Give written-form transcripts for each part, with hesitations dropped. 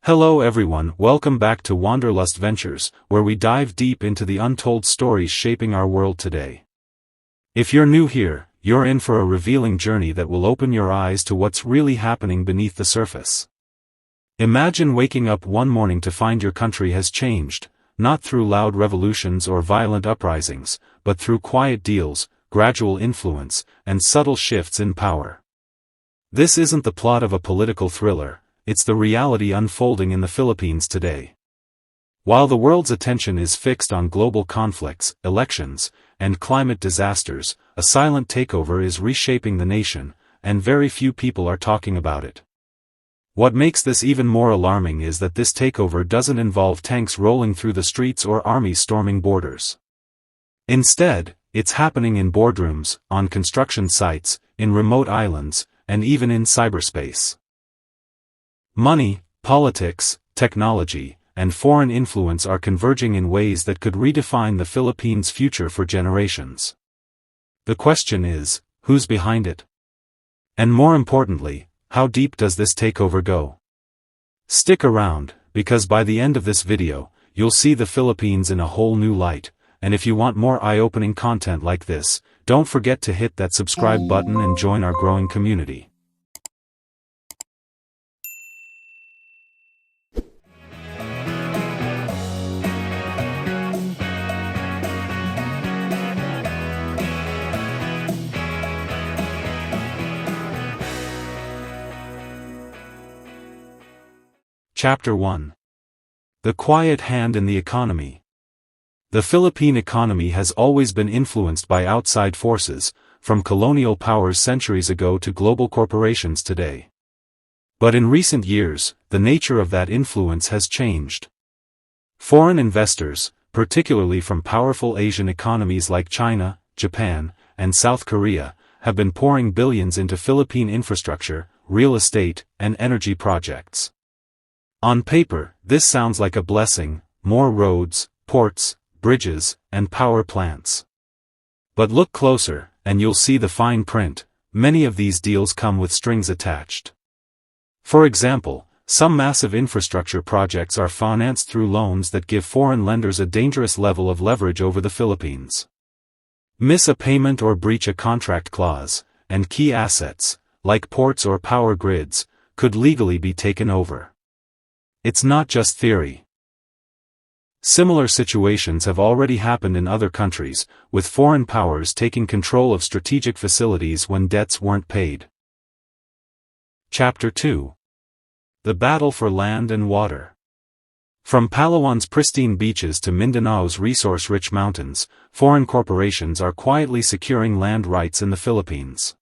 Hello everyone, welcome back to Wanderlust Ventures, where we dive deep into the untold stories shaping our world today. If you're new here, you're in for a revealing journey that will open your eyes to what's really happening beneath the surface. Imagine waking up one morning to find your country has changed, not through loud revolutions or violent uprisings, but through quiet deals, gradual influence, and subtle shifts in power. This isn't the plot of a political thriller. It's the reality unfolding in the Philippines today. While the world's attention is fixed on global conflicts, elections, and climate disasters, a silent takeover is reshaping the nation, and very few people are talking about it. What makes this even more alarming is that this takeover doesn't involve tanks rolling through the streets or armies storming borders. Instead, it's happening in boardrooms, on construction sites, in remote islands, and even in cyberspace. Money, politics, technology, and foreign influence are converging in ways that could redefine the Philippines' future for generations. The question is, who's behind it? And more importantly, how deep does this takeover go? Stick around, because by the end of this video, you'll see the Philippines in a whole new light, and if you want more eye-opening content like this, don't forget to hit that subscribe button and join our growing community. Chapter 1. The Quiet Hand in the Economy. The Philippine economy has always been influenced by outside forces, from colonial powers centuries ago to global corporations today. But in recent years, the nature of that influence has changed. Foreign investors, particularly from powerful Asian economies like China, Japan, and South Korea, have been pouring billions into Philippine infrastructure, real estate, and energy projects. On paper, this sounds like a blessing: more roads, ports, bridges, and power plants. But look closer, and you'll see the fine print. Many of these deals come with strings attached. For example, some massive infrastructure projects are financed through loans that give foreign lenders a dangerous level of leverage over the Philippines. Miss a payment or breach a contract clause, and key assets, like ports or power grids, could legally be taken over. It's not just theory. Similar situations have already happened in other countries, with foreign powers taking control of strategic facilities when debts weren't paid. Chapter 2. The Battle for Land and Water. From Palawan's pristine beaches to Mindanao's resource-rich mountains, foreign corporations are quietly securing land rights in the Philippines.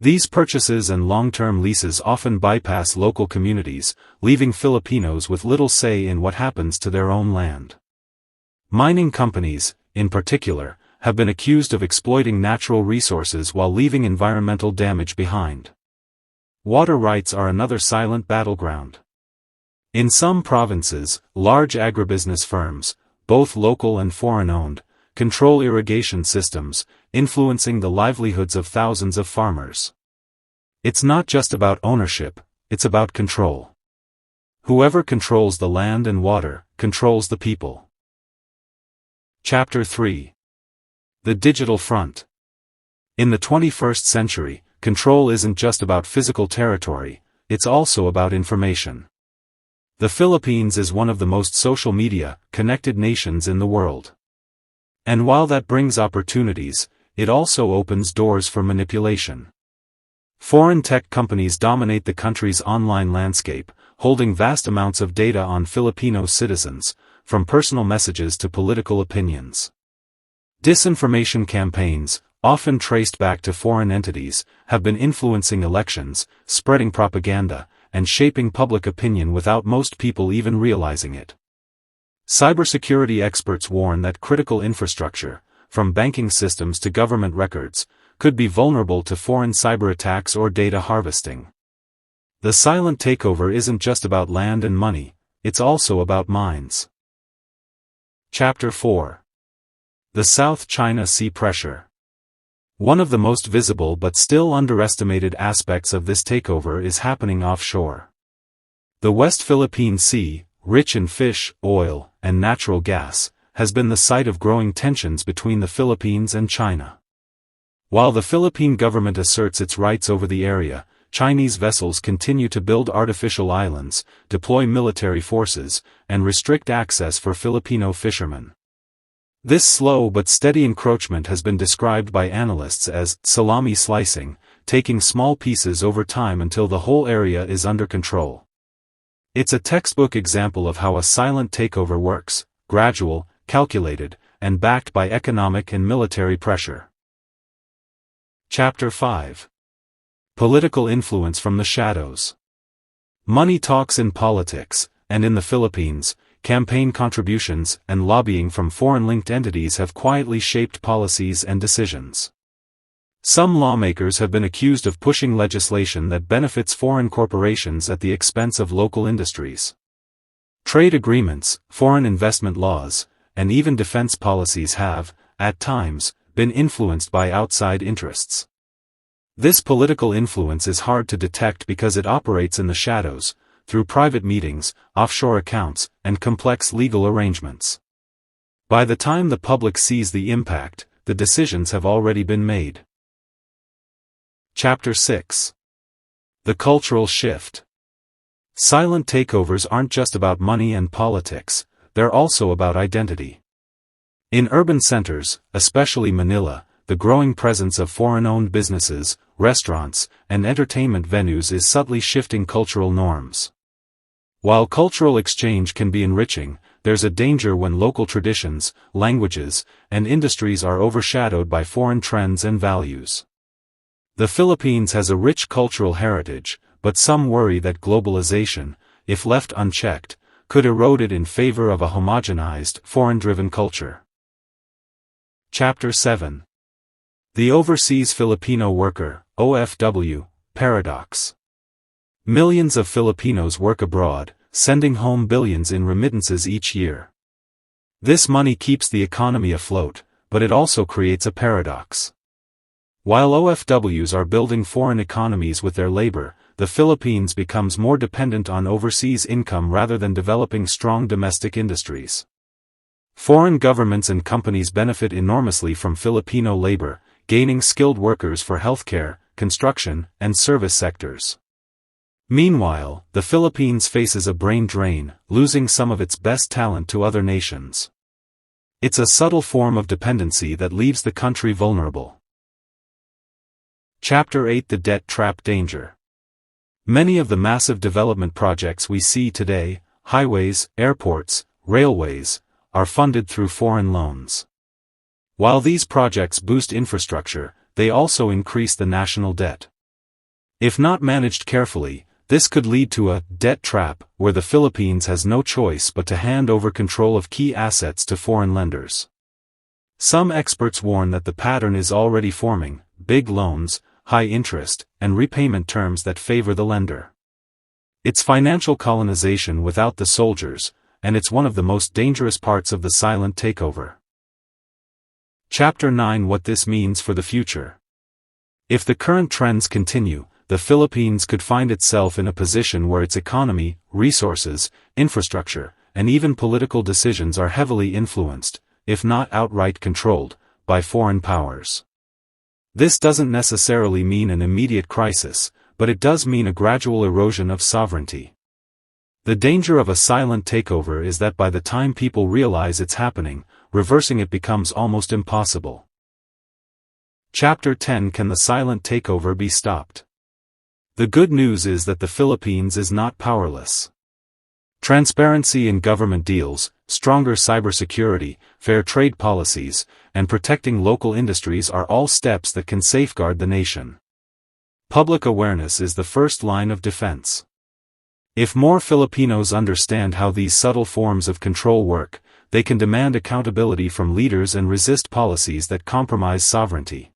These purchases and long-term leases often bypass local communities, leaving Filipinos with little say in what happens to their own land. Mining companies, in particular, have been accused of exploiting natural resources while leaving environmental damage behind. Water rights are another silent battleground. In some provinces, large agribusiness firms, both local and foreign-owned, control irrigation systems, influencing the livelihoods of thousands of farmers. It's not just about ownership, it's about control. Whoever controls the land and water, controls the people. Chapter 3. The Digital Front. In the 21st century, control isn't just about physical territory, it's also about information. The Philippines is one of the most social media connected nations in the world. And while that brings opportunities, it also opens doors for manipulation. Foreign tech companies dominate the country's online landscape, holding vast amounts of data on Filipino citizens, from personal messages to political opinions. Disinformation campaigns, often traced back to foreign entities, have been influencing elections, spreading propaganda, and shaping public opinion without most people even realizing it. Cybersecurity experts warn that critical infrastructure, from banking systems to government records, could be vulnerable to foreign cyber attacks or data harvesting. The silent takeover isn't just about land and money, it's also about minds. Chapter 4. The South China Sea Pressure. One of the most visible but still underestimated aspects of this takeover is happening offshore. The West Philippine Sea, rich in fish, oil, and natural gas, has been the site of growing tensions between the Philippines and China. While the Philippine government asserts its rights over the area, Chinese vessels continue to build artificial islands, deploy military forces, and restrict access for Filipino fishermen. This slow but steady encroachment has been described by analysts as salami slicing, taking small pieces over time until the whole area is under control. It's a textbook example of how a silent takeover works, gradual, calculated, and backed by economic and military pressure. Chapter 5. Political influence from the shadows. Money talks in politics, and in the Philippines, campaign contributions and lobbying from foreign-linked entities have quietly shaped policies and decisions. Some lawmakers have been accused of pushing legislation that benefits foreign corporations at the expense of local industries. Trade agreements, foreign investment laws, and even defense policies have, at times, been influenced by outside interests. This political influence is hard to detect because it operates in the shadows, through private meetings, offshore accounts, and complex legal arrangements. By the time the public sees the impact, the decisions have already been made. Chapter 6. The cultural shift. Silent takeovers aren't just about money and politics, they're also about identity. In urban centers, especially Manila, the growing presence of foreign-owned businesses, restaurants, and entertainment venues is subtly shifting cultural norms. While cultural exchange can be enriching, there's a danger when local traditions, languages, and industries are overshadowed by foreign trends and values. The Philippines has a rich cultural heritage, but some worry that globalization, if left unchecked, could erode it in favor of a homogenized, foreign-driven culture. Chapter 7. The Overseas Filipino Worker, OFW, Paradox. Millions of Filipinos work abroad, sending home billions in remittances each year. This money keeps the economy afloat, but it also creates a paradox. While OFWs are building foreign economies with their labor, the Philippines becomes more dependent on overseas income rather than developing strong domestic industries. Foreign governments and companies benefit enormously from Filipino labor, gaining skilled workers for healthcare, construction, and service sectors. Meanwhile, the Philippines faces a brain drain, losing some of its best talent to other nations. It's a subtle form of dependency that leaves the country vulnerable. Chapter 8. The Debt Trap Danger. Many of the massive development projects we see today, highways, airports, railways, are funded through foreign loans. While these projects boost infrastructure, they also increase the national debt. If not managed carefully, this could lead to a debt trap where the Philippines has no choice but to hand over control of key assets to foreign lenders. Some experts warn that the pattern is already forming: big loans, high interest, and repayment terms that favor the lender. It's financial colonization without the soldiers, and it's one of the most dangerous parts of the silent takeover. Chapter 9. What this means for the future. If the current trends continue, the Philippines could find itself in a position where its economy, resources, infrastructure, and even political decisions are heavily influenced, if not outright controlled, by foreign powers. This doesn't necessarily mean an immediate crisis, but it does mean a gradual erosion of sovereignty. The danger of a silent takeover is that by the time people realize it's happening, reversing it becomes almost impossible. Chapter 10. Can the silent takeover be stopped? The good news is that the Philippines is not powerless. Transparency in government deals, stronger cybersecurity, fair trade policies, and protecting local industries are all steps that can safeguard the nation. Public awareness is the first line of defense. If more Filipinos understand how these subtle forms of control work, they can demand accountability from leaders and resist policies that compromise sovereignty.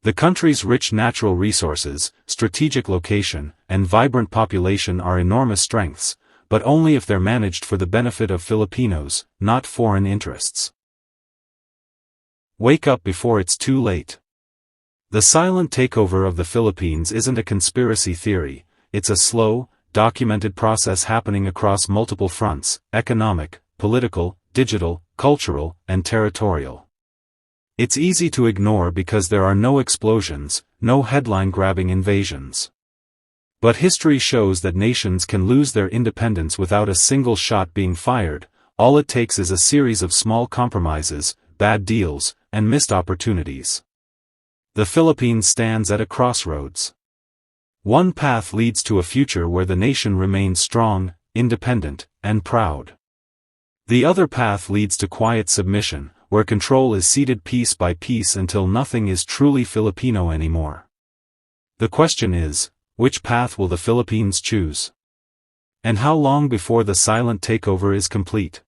The country's rich natural resources, strategic location, and vibrant population are enormous strengths, but only if they're managed for the benefit of Filipinos, not foreign interests. Wake up before it's too late. The silent takeover of the Philippines isn't a conspiracy theory, it's a slow, documented process happening across multiple fronts: economic, political, digital, cultural, and territorial. It's easy to ignore because there are no explosions, no headline-grabbing invasions. But history shows that nations can lose their independence without a single shot being fired. All it takes is a series of small compromises, bad deals, and missed opportunities. The Philippines stands at a crossroads. One path leads to a future where the nation remains strong, independent, and proud. The other path leads to quiet submission, where control is ceded piece by piece until nothing is truly Filipino anymore. The question is, which path will the Philippines choose? And how long before the silent takeover is complete?